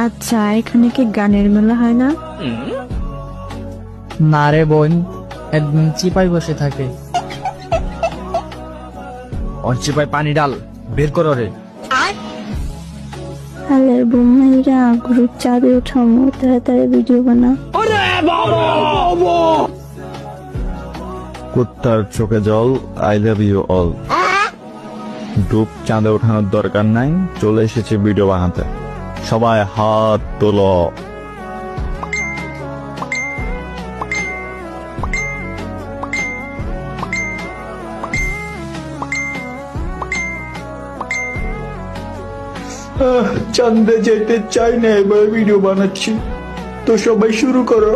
আচ্ছা, এখানে কি গানের মেলা হয় না? না রে বোন, একদম চিপাই বসে থাকে। চিপাই পানি ডাল, বের করো রে। হালের বোমাইরা গ্রুপ চাবি উঠামো, তাড়াতাড়ি ভিডিও বানা। কুত্তার চোখে জল, আই লাভ ইউ অল। ডুব চাঁদে ওঠানোর দরকার নাই, চলে এসেছে ভিডিও বানাতে। সবাই হাত তোলো। চাঁদে যেতে চাই না, এবার ভিডিও বানাচ্ছি, তো সবাই শুরু করো।